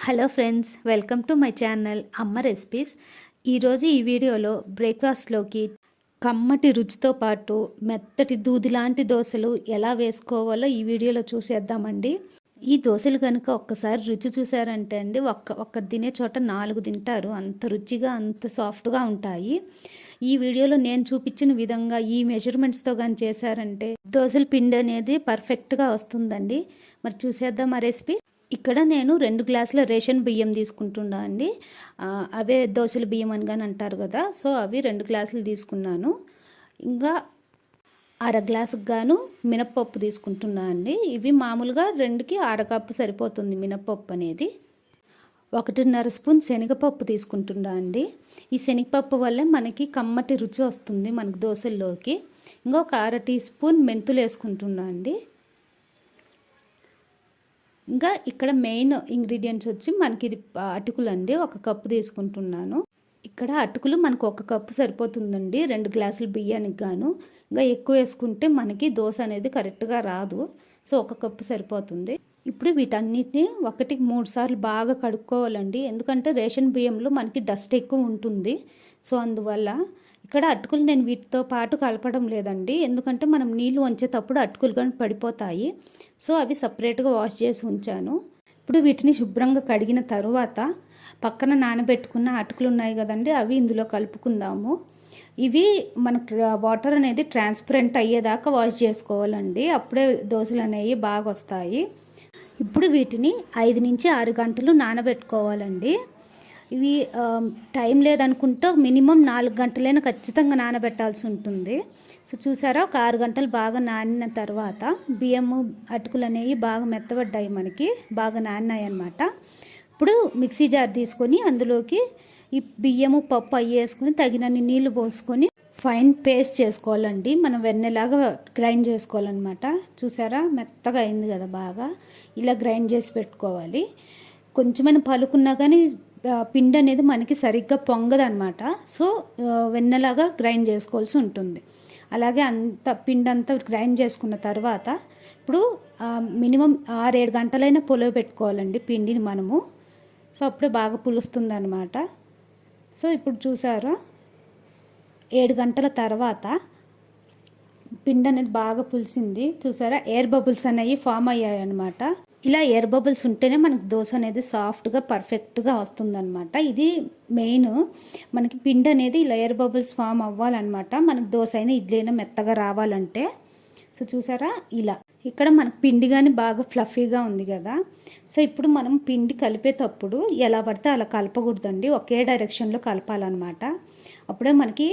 Hello friends, welcome to my channel అమ్మ recipes. ఈరోజు ఈ వీడియోలో బ్రేక్ఫాస్ట్లోకి కమ్మటి రుచితో పాటు మెత్తటి దూది లాంటి దోశలు ఎలా వేసుకోవాలో ఈ వీడియోలో చూసేద్దామండి. ఈ దోశలు కనుక ఒక్కసారి రుచి చూసారంటే అండి ఒక్కటి తినే చోట 4 తింటారు. అంత రుచిగా అంత సాఫ్ట్గా ఉంటాయి. ఈ వీడియోలో నేను చూపించిన విధంగా ఈ మెజర్మెంట్స్తో కానీ చేశారంటే దోశల పిండి అనేది పర్ఫెక్ట్గా వస్తుందండి. మరి చూసేద్దాం ఆ రెసిపీ. ఇక్కడ నేను 2 గ్లాసుల రేషన్ బియ్యం తీసుకుంటున్నా అండి. అవే దోశల బియ్యం అని కానీ అంటారు కదా, సో అవి 2 గ్లాసులు తీసుకున్నాను. ఇంకా అర గ్లాసుకు గాను మినప్పప్పు తీసుకుంటున్నా అండి. ఇవి మామూలుగా 2కి అరకప్పు సరిపోతుంది మినప్పప్పు అనేది. 1.5 స్పూన్ శనగపప్పు తీసుకుంటున్నా అండి. ఈ శనగపప్పు వల్ల మనకి కమ్మటి రుచి వస్తుంది మనకి దోశల్లోకి. ఇంకా ఒక అర టీ స్పూన్ మెంతులు వేసుకుంటున్నా అండి. ఇంకా ఇక్కడ మెయిన్ ఇంగ్రీడియంట్స్ వచ్చి మనకి ఇది అటుకులు అండి. 1 కప్పు తీసుకుంటున్నాను. ఇక్కడ అటుకులు మనకు 1 కప్పు సరిపోతుందండి 2 గ్లాసులు బియ్యానికి గాను. ఇంకా ఎక్కువ వేసుకుంటే మనకి దోశ అనేది కరెక్ట్గా రాదు, సో 1 కప్పు సరిపోతుంది. ఇప్పుడు వీటన్నిటిని 1కి 3 సార్లు బాగా కడుక్కోవాలండి. ఎందుకంటే రేషన్ బియ్యంలో మనకి డస్ట్ ఎక్కువ ఉంటుంది, సో అందువల్ల ఇక్కడ అటుకులు నేను వీటితో పాటు కలపడం లేదండి. ఎందుకంటే మనం నీళ్ళు వంచేటప్పుడు అటుకులు కానీ పడిపోతాయి, సో అవి సపరేట్గా వాష్ చేసి ఉంచాను. ఇప్పుడు వీటిని శుభ్రంగా కడిగిన తర్వాత పక్కన నానబెట్టుకున్న అటుకులు ఉన్నాయి కదండి, అవి ఇందులో కలుపుకుందాము. ఇవి మనకు వాటర్ అనేది ట్రాన్స్పరెంట్ అయ్యేదాకా వాష్ చేసుకోవాలండి, అప్పుడే దోశలు అనేవి బాగా వస్తాయి. ఇప్పుడు వీటిని 5 నుంచి 6 గంటలు నానబెట్టుకోవాలండి. ఇవి టైం లేదనుకుంటే మినిమం 4 గంటలైనా ఖచ్చితంగా నానబెట్టాల్సి ఉంటుంది. సో చూసారా, ఒక 6 గంటలు బాగా నానిన తర్వాత బియ్యము అటుకులు అనేవి బాగా మెత్తబడ్డాయి, మనకి బాగా నానినాయి అన్నమాట. ఇప్పుడు మిక్సీ జార్ తీసుకొని అందులోకి ఈ బియ్యము పప్పు అవి వేసుకొని తగినన్ని నీళ్లు పోసుకొని ఫైన్ పేస్ట్ చేసుకోవాలండి. మనం వెన్నెలాగా గ్రైండ్ చేసుకోవాలన్నమాట. చూసారా, మెత్తగా అయింది కదా, బాగా ఇలా గ్రైండ్ చేసి పెట్టుకోవాలి. కొంచెమైనా పలుకున్నా కానీ పిండి అనేది మనకి సరిగ్గా పొంగదనమాట, సో వెన్నెలాగా గ్రైండ్ చేసుకోవాల్సి ఉంటుంది. అలాగే అంత పిండి అంతా గ్రైండ్ చేసుకున్న తర్వాత ఇప్పుడు మినిమం 6-7 గంటలైనా పులవ పెట్టుకోవాలండి పిండిని మనము, సో అప్పుడే బాగా పులుస్తుంది అనమాట. సో ఇప్పుడు చూసారా, 7 గంటల తర్వాత పిండి అనేది బాగా పులిసింది. చూసారా, ఎయిర్ బబుల్స్ అనేవి ఫామ్ అయ్యాయి అనమాట. ఇలా ఎయిర్ బబుల్స్ ఉంటేనే మనకి దోశ అనేది సాఫ్ట్గా పర్ఫెక్ట్గా వస్తుందన్నమాట. ఇది మెయిన్, మనకి పిండి అనేది ఇలా ఎయిర్ బబుల్స్ ఫామ్ అవ్వాలన్నమాట, మనకి దోశ అయినా ఇడ్లీ అయినా మెత్తగా రావాలంటే. సో చూసారా, ఇలా ఇక్కడ మనకు పిండి కానీ బాగా ఫ్లఫీగా ఉంది కదా. సో ఇప్పుడు మనం పిండి కలిపేటప్పుడు ఎలా పడితే అలా కలపకూడదండి, ఒకే డైరెక్షన్లో కలపాలన్నమాట. అప్పుడే మనకి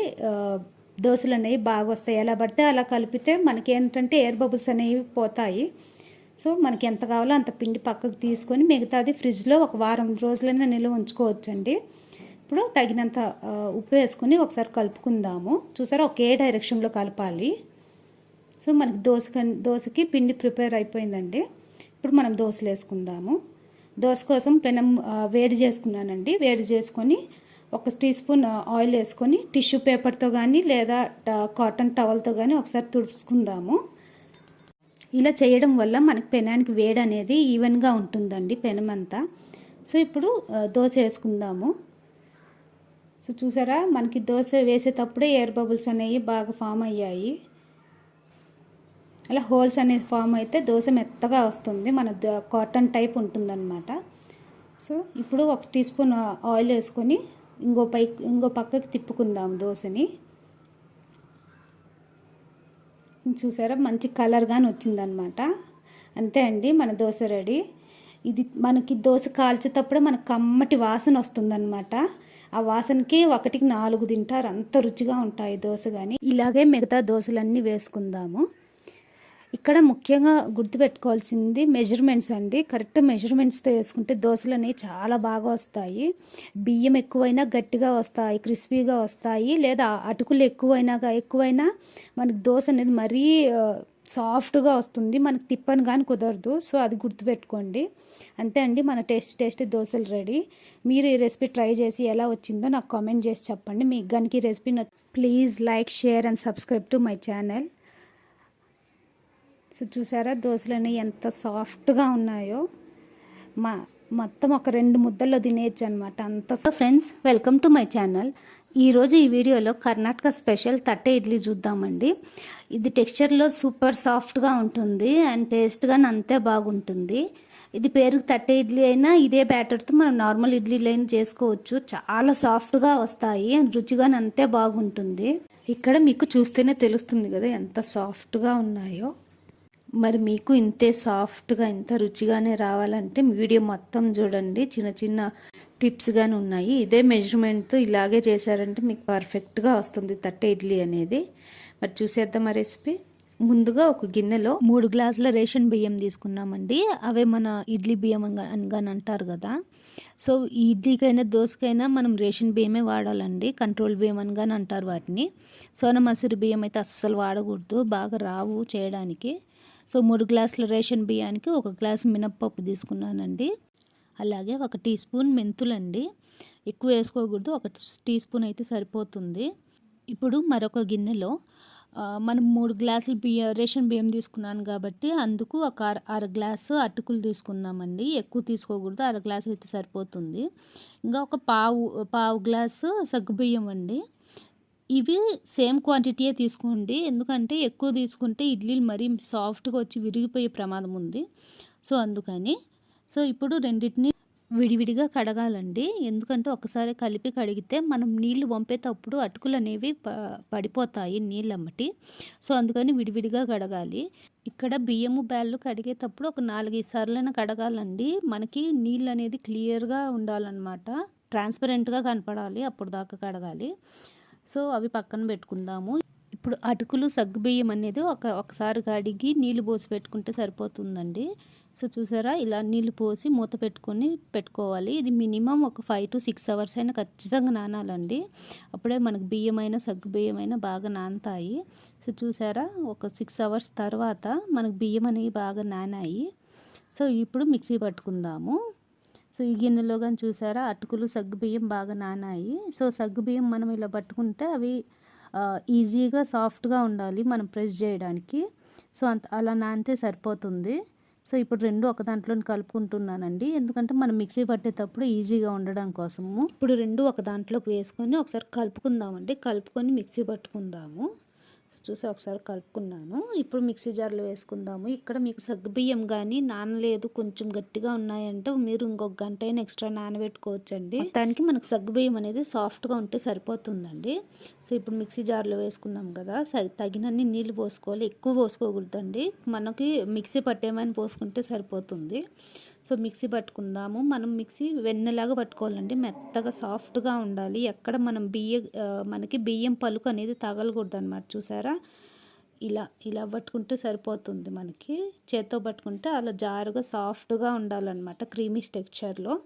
దోశలు అనేవి బాగా వస్తాయి. ఎలా పడితే అలా కలిపితే మనకి ఏంటంటే ఎయిర్ బబుల్స్ అనేవి పోతాయి. సో మనకి ఎంత కావాలో అంత పిండి పక్కకు తీసుకొని మిగతాది ఫ్రిడ్జ్లో ఒక వారం రోజులైనా నిల్వ ఉంచుకోవచ్చండి. ఇప్పుడు తగినంత ఉప్పు వేసుకొని ఒకసారి కలుపుకుందాము. చూసారా, ఒకే డైరెక్షన్లో కలపాలి. సో మనకి దోశకి పిండి ప్రిపేర్ అయిపోయిందండి. ఇప్పుడు మనం దోశలు వేసుకుందాము. దోశ కోసం పెనం వేడి చేసుకున్నానండి. వేడి చేసుకొని 1 టీ స్పూన్ ఆయిల్ వేసుకొని టిష్యూ పేపర్తో కానీ లేదా కాటన్ టవల్తో కానీ ఒకసారి తుడుచుకుందాము. ఇలా చేయడం వల్ల మనకి పెనానికి వేడి అనేది ఈవెన్గా ఉంటుందండి, పెనం అంతా. సో ఇప్పుడు దోశ వేసుకుందాము. సో చూసారా, మనకి దోశ వేసేటప్పుడే ఎయిర్ బబుల్స్ అనేవి బాగా ఫామ్ అయ్యాయి. అలా హోల్స్ అనేవి ఫామ్ అయితే దోశ మెత్తగా వస్తుంది, మన కాటన్ టైప్ ఉంటుందన్నమాట. సో ఇప్పుడు 1 టీ స్పూన్ ఆయిల్ వేసుకొని ఇంకో పక్కకి తిప్పుకుందాం దోశని. చూసారా, మంచి కలర్ కానీ వచ్చిందనమాట. అంతే అండి, మన దోశ రెడీ. ఇది మనకి దోశ కాల్చేటప్పుడే మనకు కమ్మటి వాసన వస్తుందన్నమాట. ఆ వాసనకి 1కి 4 తింటారు, అంత రుచిగా ఉంటాయి దోశ కానీ. ఇలాగే మిగతా దోశలన్నీ వేసుకుందాము. ఇక్కడ ముఖ్యంగా గుర్తుపెట్టుకోవాల్సింది మెజర్మెంట్స్ అండి. కరెక్ట్ మెజర్మెంట్స్తో వేసుకుంటే దోశలు అనేవి చాలా బాగా వస్తాయి. బియ్యం ఎక్కువైనా గట్టిగా వస్తాయి, క్రిస్పీగా వస్తాయి. లేదా అటుకులు ఎక్కువైనా మనకి దోశ అనేది మరీ సాఫ్ట్గా వస్తుంది, మనకి తిప్పని కానీ కుదరదు. సో అది గుర్తుపెట్టుకోండి. అంతే అండి, మన టేస్టీ దోశలు రెడీ. మీరు ఈ రెసిపీ ట్రై చేసి ఎలా వచ్చిందో నాకు కామెంట్ చేసి చెప్పండి. మీకు గనికి ఈ recipe please like, share and subscribe to my channel. So చూసారా, దోశలు అనేవి ఎంత సాఫ్ట్గా ఉన్నాయో. మొత్తం ఒక 2 ముద్దల్లో తినేయచ్చు అనమాట అంత. So friends, welcome to my channel. ఈరోజు ఈ వీడియోలో కర్ణాటక స్పెషల్ తట్టె ఇడ్లీ చూద్దామండి. ఇది టెక్స్చర్లో సూపర్ సాఫ్ట్గా ఉంటుంది అండ్ టేస్ట్గా అంతే బాగుంటుంది. ఇది పేరుకి తట్టె ఇడ్లీ అయినా ఇదే బ్యాటర్తో మనం నార్మల్ ఇడ్లీలు అయినా చేసుకోవచ్చు. చాలా సాఫ్ట్గా వస్తాయి అండ్ రుచిగా అంతే బాగుంటుంది. ఇక్కడ మీకు చూస్తేనే తెలుస్తుంది కదా ఎంత సాఫ్ట్గా ఉన్నాయో. మరి మీకు ఇంతే సాఫ్ట్గా ఇంత రుచిగానే రావాలంటే వీడియో మొత్తం చూడండి. చిన్న చిన్న టిప్స్ కానీ ఉన్నాయి. ఇదే మెజర్మెంట్తో ఇలాగే చేశారంటే మీకు పర్ఫెక్ట్గా వస్తుంది తట్టె ఇడ్లీ అనేది. మరి చూసేద్దాం ఆ రెసిపీ. ముందుగా ఒక గిన్నెలో 3 గ్లాసుల రేషన్ బియ్యం తీసుకున్నామండి. అవే మన ఇడ్లీ బియ్యం అని అంటారు కదా. సో ఈ ఇడ్లీకైనా దోశకైనా మనం రేషన్ బియ్యమే వాడాలండి. కంట్రోల్ బియ్యం అని అంటారు వాటిని. సోనా మసూరి బియ్యం అయితే అస్సలు వాడకూడదు, బాగా రావు చేయడానికి. సో 3 గ్లాసుల రేషన్ బియ్యానికి 1 గ్లాసు మినప్పప్పు తీసుకున్నానండి. అలాగే 1 టీ స్పూన్ మెంతులండి. ఎక్కువ వేసుకోకూడదు, 1 టీ స్పూన్ అయితే సరిపోతుంది. ఇప్పుడు మరొక గిన్నెలో మనం 3 గ్లాసులు రేషన్ బియ్యం తీసుకున్నాను కాబట్టి అందుకు ఒక అర గ్లాసు అటుకులు తీసుకుందామండి. ఎక్కువ తీసుకోకూడదు, అర గ్లాసు అయితే సరిపోతుంది. ఇంకా ఒక పావు గ్లాసు సగ్గుబియ్యం అండి. ఇవి సేమ్ క్వాంటిటీయే తీసుకోండి, ఎందుకంటే ఎక్కువ తీసుకుంటే ఇడ్లీలు మరీ సాఫ్ట్గా వచ్చి విరిగిపోయే ప్రమాదం ఉంది. సో అందుకని ఇప్పుడు రెండింటిని విడివిడిగా కడగాలండి. ఎందుకంటే ఒకసారి కలిపి కడిగితే మనం నీళ్లు వంపేటప్పుడు అటుకులు అనేవి పడిపోతాయి నీళ్ళమ్మటి. సో అందుకని విడివిడిగా కడగాలి. ఇక్కడ బియ్యము బ్యాళ్ళు కడిగేటప్పుడు ఒక 4-5 సార్లైనా కడగాలండి. మనకి నీళ్ళు అనేది క్లియర్గా ఉండాలన్నమాట, ట్రాన్స్పరెంట్గా కనపడాలి, అప్పుడు దాకా కడగాలి. సో అవి పక్కన పెట్టుకుందాము. ఇప్పుడు అటుకులు సగ్గుబియ్యం అనేది ఒకసారి కడిగి నీళ్ళు పోసి పెట్టుకుంటే సరిపోతుందండి. సో చూసారా, ఇలా నీళ్ళు పోసి మూత పెట్టుకోవాలి. ఇది మినిమం ఒక 5 to 6 అవర్స్ అయినా ఖచ్చితంగా నానాలండి. అప్పుడే మనకు బియ్యమైనా సగ్గుబియ్యమైనా బాగా నానతాయి. సో చూసారా, ఒక 6 అవర్స్ తర్వాత మనకు బియ్యం అనేవి బాగా నానాయి. సో ఇప్పుడు మిక్సీ పట్టుకుందాము. సో ఈ గిన్నెలో కానీ చూసారా, అటుకులు సగ్గుబియ్యం బాగా నానాయి. సో సగ్గుబియ్యం మనం ఇలా పట్టుకుంటే అవి ఈజీగా సాఫ్ట్గా ఉండాలి మనం ప్రెస్ చేయడానికి. సో అలా నానితే సరిపోతుంది. సో ఇప్పుడు రెండు ఒక దాంట్లో కలుపుకుంటున్నానండి, ఎందుకంటే మనం మిక్సీ పట్టేటప్పుడు ఈజీగా ఉండడం కోసము. ఇప్పుడు రెండు ఒక దాంట్లోకి వేసుకొని ఒకసారి కలుపుకుందామండి. కలుపుకొని మిక్సీ పట్టుకుందాము. చూసి ఒకసారి కలుపుకున్నాను. ఇప్పుడు మిక్సీ జార్లో వేసుకుందాము. ఇక్కడ మీకు సగ్గుబియ్యం కానీ నానలేదు, కొంచెం గట్టిగా ఉన్నాయంటే మీరు ఇంకొక గంట అయినా ఎక్స్ట్రా నానబెట్టుకోవచ్చండి. దానికి మనకు సగ్గుబియ్యం అనేది సాఫ్ట్గా ఉంటే సరిపోతుందండి. సో ఇప్పుడు మిక్సీ జార్లో వేసుకున్నాం కదా, తగినన్ని నీళ్ళు పోసుకోవాలి, ఎక్కువ పోసుకోకూడదండి. మనకి మిక్సీ పట్టేమని పోసుకుంటే సరిపోతుంది. సో మిక్సీ పట్టుకుందాము. మనం మిక్సీ వెన్నెలాగా పట్టుకోవాలండి, మెత్తగా సాఫ్ట్గా ఉండాలి. ఎక్కడ మనకి బియ్యం పలుకు అనేది తగలకూడదు అనమాట. చూసారా, ఇలా పట్టుకుంటే సరిపోతుంది. మనకి చేత్తో పట్టుకుంటే అలా జారుగా సాఫ్ట్గా ఉండాలన్నమాట, క్రీమీ టెక్స్చర్లో.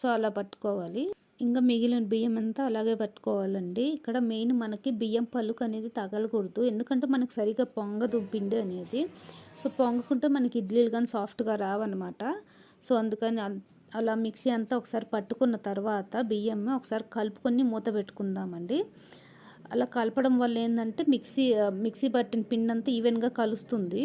సో అలా పట్టుకోవాలి. ఇంకా మిగిలిన బియ్యం అంతా అలాగే పట్టుకోవాలండి. ఇక్కడ మెయిన్ మనకి బియ్యం పలుకు అనేది తగలకూడదు, ఎందుకంటే మనకి సరిగా పొంగదు పిండి అనేది. సో పొంగకుంటే మనకి ఇడ్లీలు కానీ సాఫ్ట్గా రావన్నమాట. సో అందుకని అలా మిక్సీ అంతా ఒకసారి పట్టుకున్న తర్వాత బియ్యం ఒకసారి కలుపుకొని మూత పెట్టుకుందామండి. అలా కలపడం వల్ల ఏంటంటే మిక్సీ పట్టిన పిండి అంతా ఈవెన్గా కలుస్తుంది.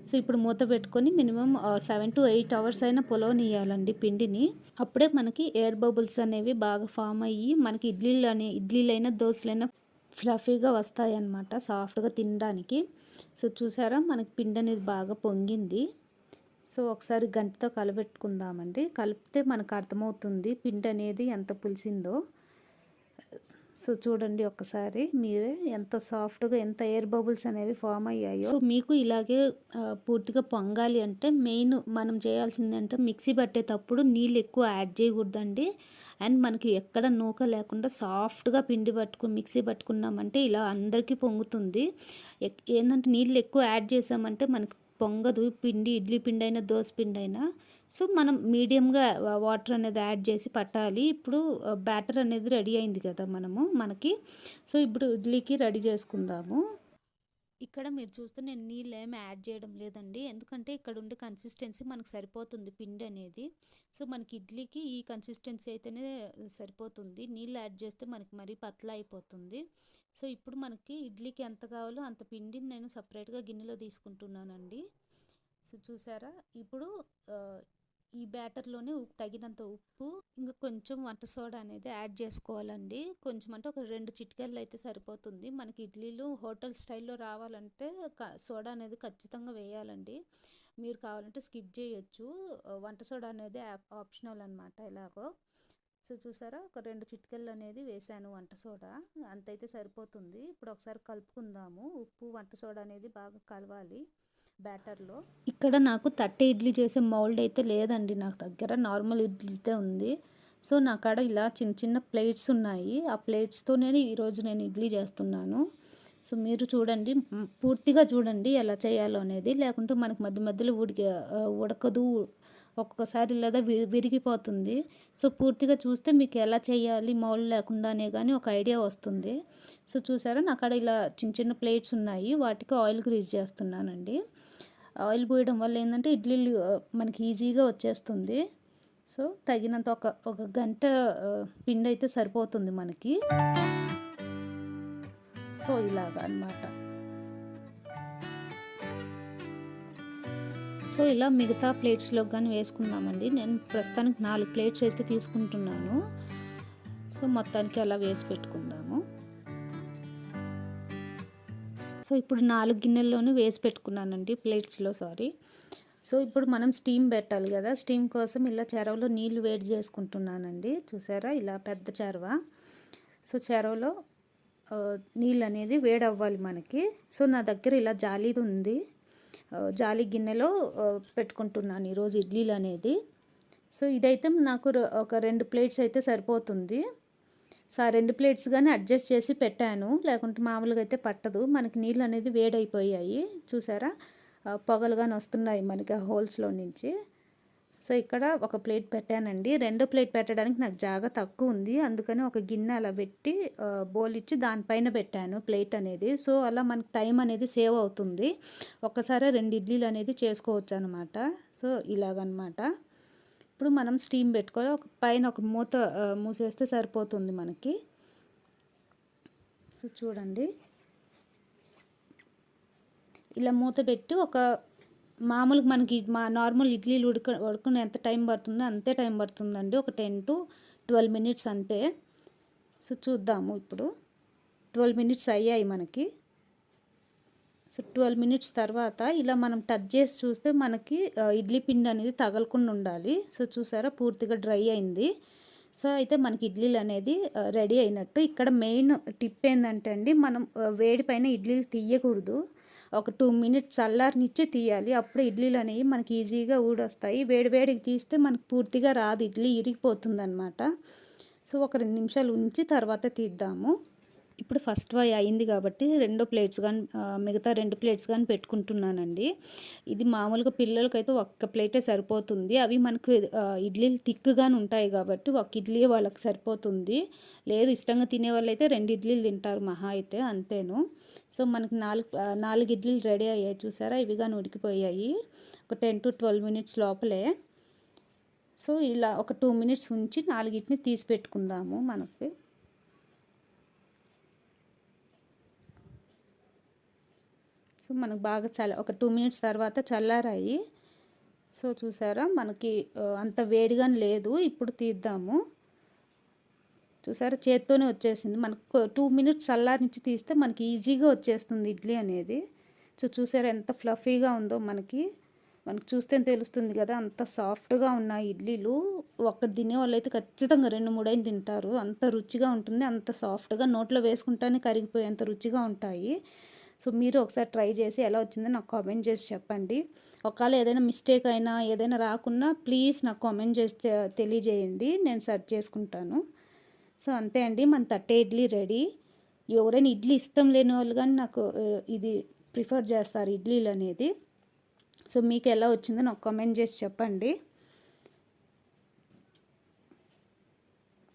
సో ఇప్పుడు మూత పెట్టుకొని మినిమం 7 to 8 అవర్స్ అయినా పొలవనియాలండి పిండిని. అప్పుడే మనకి ఎయిర్ బబుల్స్ అనేవి బాగా ఫామ్ అయ్యి మనకి ఇడ్లీలైనా దోశలైనా ఫ్లఫీగా వస్తాయి అన్నమాట, సాఫ్ట్గా తినడానికి. సో చూసారా, మనకి పిండి అనేది బాగా పొంగింది. సో ఒకసారి గంటతో కలబెట్టుకుందామండి. కలిపితే మనకు అర్థమవుతుంది పిండి అనేది ఎంత పులిసిందో. సో చూడండి ఒక్కసారి మీరే ఎంత సాఫ్ట్గా, ఎంత ఎయిర్ బబుల్స్ అనేవి ఫామ్ అయ్యాయో. సో మీకు ఇలాగే పూర్తిగా పొంగాలి అంటే మెయిన్ మనం చేయాల్సింది అంటే మిక్సీ పట్టేటప్పుడు నీళ్ళు ఎక్కువ యాడ్ చేయకూడదండి. అండ్ మనకి ఎక్కడ నూక లేకుండా సాఫ్ట్గా మిక్సీ పట్టుకున్నామంటే ఇలా అందరికీ పొంగుతుంది. ఏంటంటే నీళ్ళు ఎక్కువ యాడ్ చేసామంటే మనకి పొంగదు పిండి, ఇడ్లీ పిండి అయినా దోశ పిండి అయినా. సో మనం మీడియంగా వాటర్ అనేది యాడ్ చేసి పట్టాలి. ఇప్పుడు బ్యాటర్ అనేది రెడీ అయింది కదా మనకి. సో ఇప్పుడు ఇడ్లీకి రెడీ చేసుకుందాము. ఇక్కడ మీరు చూస్తే నేను నీళ్ళు ఏమి యాడ్ చేయడం లేదండి, ఎందుకంటే ఇక్కడ ఉండే కన్సిస్టెన్సీ మనకు సరిపోతుంది పిండి అనేది. సో మనకి ఇడ్లీకి ఈ కన్సిస్టెన్సీ అయితేనే సరిపోతుంది, నీళ్ళు యాడ్ చేస్తే మనకి మరీ పతలా అయిపోతుంది. సో ఇప్పుడు మనకి ఇడ్లీకి ఎంత కావాలో అంత పిండిని నేను సపరేట్గా గిన్నెలో తీసుకుంటున్నానండి. సో చూసారా, ఇప్పుడు ఈ బ్యాటర్లోనే తగినంత ఉప్పు ఇంకా కొంచెం వంట సోడా అనేది యాడ్ చేసుకోవాలండి. కొంచెం అంటే ఒక 2 చిటికెళ్ళు అయితే సరిపోతుంది. మనకి ఇడ్లీలు హోటల్ స్టైల్లో రావాలంటే సోడా అనేది ఖచ్చితంగా వేయాలండి. మీరు కావాలంటే స్కిప్ చేయొచ్చు. వంట సోడా అనేది ఆప్షనల్ అనమాట ఎలాగో. సో చూసారా, ఒక 2 చిటికెళ్ళు అనేది వేసాను వంట సోడా, అంతైతే సరిపోతుంది. ఇప్పుడు ఒకసారి కలుపుకుందాము. ఉప్పు వంట సోడా అనేది బాగా కలవాలి బ్యాటర్లో. ఇక్కడ నాకు తట్టె ఇడ్లీ చేసే మౌల్డ్ అయితే లేదండి నాకు దగ్గర, నార్మల్ ఇడ్లీతే ఉంది. సో నా కాడ ఇలా చిన్న చిన్న ప్లేట్స్ ఉన్నాయి. ఆ ప్లేట్స్తో ఈరోజు నేను ఇడ్లీ చేస్తున్నాను. సో మీరు చూడండి, పూర్తిగా చూడండి ఎలా చేయాలో అనేది, లేకుంటే మనకు మధ్య మధ్యలో ఉడకదు, ఒక్కొక్కసారి లేదా విరిగిపోతుంది. సో పూర్తిగా చూస్తే మీకు ఎలా చేయాలి మౌల్డ్ లేకుండానే కానీ ఒక ఐడియా వస్తుంది. సో చూసారా, నా కాడ ఇలా చిన్న చిన్న ప్లేట్స్ ఉన్నాయి, వాటికి ఆయిల్ గ్రీజ్ చేస్తున్నానండి. ఆయిల్ పోయడం వల్ల ఏంటంటే ఇడ్లీలు మనకి ఈజీగా వచ్చేస్తుంది. సో తగినంత ఒక గంట పిండి అయితే సరిపోతుంది మనకి. సో ఇలాగా అన్నమాట. సో ఇలా మిగతా ప్లేట్స్లో కానీ వేసుకుందామండి. నేను ప్రస్తుతానికి 4 ప్లేట్స్ అయితే తీసుకుంటున్నాను. సో మొత్తానికి అలా వేసి పెట్టుకుందాము. సో ఇప్పుడు 4 గిన్నెల్లోనూ వేసి పెట్టుకున్నానండి, ప్లేట్స్లో సారీ. సో ఇప్పుడు మనం స్టీమ్ పెట్టాలి కదా, స్టీమ్ కోసం ఇలా చెరవలో నీళ్లు వేడి చేసుకుంటున్నానండి. చూసారా, ఇలా పెద్ద చెరవ. సో చెరవలో నీళ్ళు అనేది వేడి అవ్వాలి మనకి. సో నా దగ్గర ఇలా జాలీది ఉంది, జాలి గిన్నెలో పెట్టుకుంటున్నాను ఈరోజు ఇడ్లీలు అనేది. సో ఇదైతే నాకు ఒక 2 ప్లేట్స్ అయితే సరిపోతుంది. సో ఆ 2 ప్లేట్స్ కానీ అడ్జస్ట్ చేసి పెట్టాను, లేకుంటే మామూలుగా అయితే పట్టదు. మనకి నీళ్ళు అనేది వేడైపోయాయి, చూసారా పొగలు కానీ వస్తున్నాయి మనకి ఆ హోల్స్లో నుంచి. సో ఇక్కడ ఒక ప్లేట్ పెట్టానండి. 2 ప్లేట్ పెట్టడానికి నాకు జాగా తక్కువ ఉంది, అందుకని ఒక గిన్నె అలా పెట్టి బౌల్ ఇచ్చి దానిపైన పెట్టాను ప్లేట్ అనేది. సో అలా మనకు టైం అనేది సేవ్ అవుతుంది. ఒక్కసారి 2 ఇడ్లీలు అనేది చేసుకోవచ్చు అనమాట. సో ఇలాగనమాట. ఇప్పుడు మనం స్టీమ్ పెట్టుకోవాలి, ఒక పైన ఒక మూత మూసేస్తే సరిపోతుంది మనకి. సో చూడండి, ఇలా మూత పెట్టి ఒక మామూలుగా మనకి నార్మల్ ఇడ్లీలు ఉడకని ఎంత టైం పడుతుందో అంతే టైం పడుతుందండి, ఒక 10 to 12 minutes అంతే. సో చూద్దాము, ఇప్పుడు 12 minutes అయ్యాయి మనకి. సో 12 minutes తర్వాత ఇలా మనం టచ్ చేసి చూస్తే మనకి ఇడ్లీ పిండి అనేది తగలకుండా ఉండాలి. సో చూసారా, పూర్తిగా డ్రై అయింది. సో అయితే మనకి ఇడ్లీలు అనేది రెడీ అయినట్టు. ఇక్కడ మెయిన్ టిప్ ఏంటంటే అండి, మనం వేడి పైన ఇడ్లీలు తీయకూడదు, ఒక 2 minutes చల్లారనిచ్చి తీయాలి. అప్పుడు ఇడ్లీలు అనేవి మనకి ఈజీగా ఊడొస్తాయి. వేడివేడికి తీస్తే మనకు పూర్తిగా రాదు, ఇడ్లీ ఇరిగిపోతుంది అనమాట. సో ఒక 2 నిమిషాలు ఉంచి తర్వాత తీద్దాము. ఇప్పుడు ఫస్ట్ వై అయింది కాబట్టి మిగతా 2 ప్లేట్స్ కానీ పెట్టుకుంటున్నానండి. ఇది మామూలుగా పిల్లలకైతే ఒక్క ప్లేటే సరిపోతుంది. అవి మనకు ఇడ్లీలు థిక్గానే ఉంటాయి కాబట్టి ఒక ఇడ్లీ వాళ్ళకి సరిపోతుంది. లేదు ఇష్టంగా తినే వాళ్ళు అయితే 2 ఇడ్లీలు తింటారు మహా అయితే, అంతేను. సో మనకి 4 ఇడ్లీలు రెడీ అయ్యాయి, చూసారా ఇవి కానీ ఉడికిపోయాయి ఒక 10 to 12 minutes లోపలే. సో ఇలా ఒక 2 minutes ఉంచి 4ని తీసి పెట్టుకుందాము మనకి. సో మనకు బాగా ఒక 2 minutes తర్వాత చల్లారాయి. సో చూసారా, మనకి అంత వేడిగానే లేదు. ఇప్పుడు తీద్దాము. చూసారా, చేత్తోనే వచ్చేసింది. మనకు 2 minutes చల్లారించి తీస్తే మనకి ఈజీగా వచ్చేస్తుంది ఇడ్లీ అనేది. సో చూసారా ఎంత ఫ్లఫీగా ఉందో మనకి చూస్తే తెలుస్తుంది కదా, అంత సాఫ్ట్గా ఉన్నాయి ఇడ్లీలు. ఒక్కటి తినే వాళ్ళు అయితే ఖచ్చితంగా 2-3 అయిన తింటారు, అంత రుచిగా ఉంటుంది, అంత సాఫ్ట్గా నోట్లో వేసుకుంటానే కరిగిపోయేంత రుచిగా ఉంటాయి. సో మీరు ఒకసారి ట్రై చేసి ఎలా వచ్చిందో నాకు కామెంట్ చేసి చెప్పండి. ఒకవేళ ఏదైనా మిస్టేక్ అయినా ఏదైనా రాకున్నా ప్లీజ్ నాకు కామెంట్ చేసి తెలియజేయండి, నేను సెర్చ్ చేసుకుంటాను. సో అంతే అండి, మన తట్టె ఇడ్లీ రెడీ. ఎవరైనా ఇడ్లీ ఇష్టం లేని వాళ్ళు కానీ నాకు ఇది ప్రిఫర్ చేస్తారు ఇడ్లీలు అనేది. సో మీకు ఎలా వచ్చిందో నాకు కామెంట్ చేసి చెప్పండి.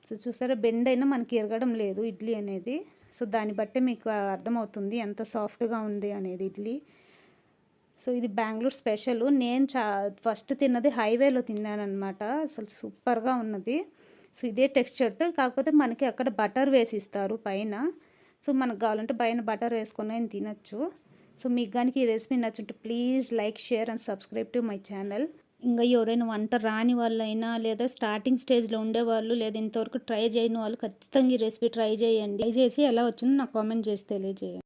సో చూసారా, బెండ్ అయినా మనకి ఎరగడం లేదు ఇడ్లీ అనేది. సో దాన్ని బట్టే మీకు అర్థమవుతుంది ఎంత సాఫ్ట్గా ఉంది అనేది ఇడ్లీ. సో ఇది బెంగళూరు స్పెషల్. నేను ఫస్ట్ తిన్నది హైవేలో తిన్నాను అనమాట, అసలు సూపర్గా ఉన్నది. సో ఇదే టెక్స్చర్తో, కాకపోతే మనకి అక్కడ బటర్ వేసి ఇస్తారు పైన. సో మనకు కావాలంటే పైన బటర్ వేసుకొని తినచ్చు. సో మీకు కనుక ఈ రెసిపీ నచ్చుంటే please like, share and subscribe to my channel. ఇంకా ఎవరైనా వంట రాని వాళ్ళైనా లేదా స్టార్టింగ్ స్టేజ్‌లో ఉండేవాళ్ళు లేదా ఇంతవరకు ట్రై చేయని వాళ్ళు ఖచ్చితంగా ఈ రెసిపీ ట్రై చేయండి. ట్రై చేసి ఎలా వచ్చిందో నాకు కామెంట్ చేసి తెలియజేయండి.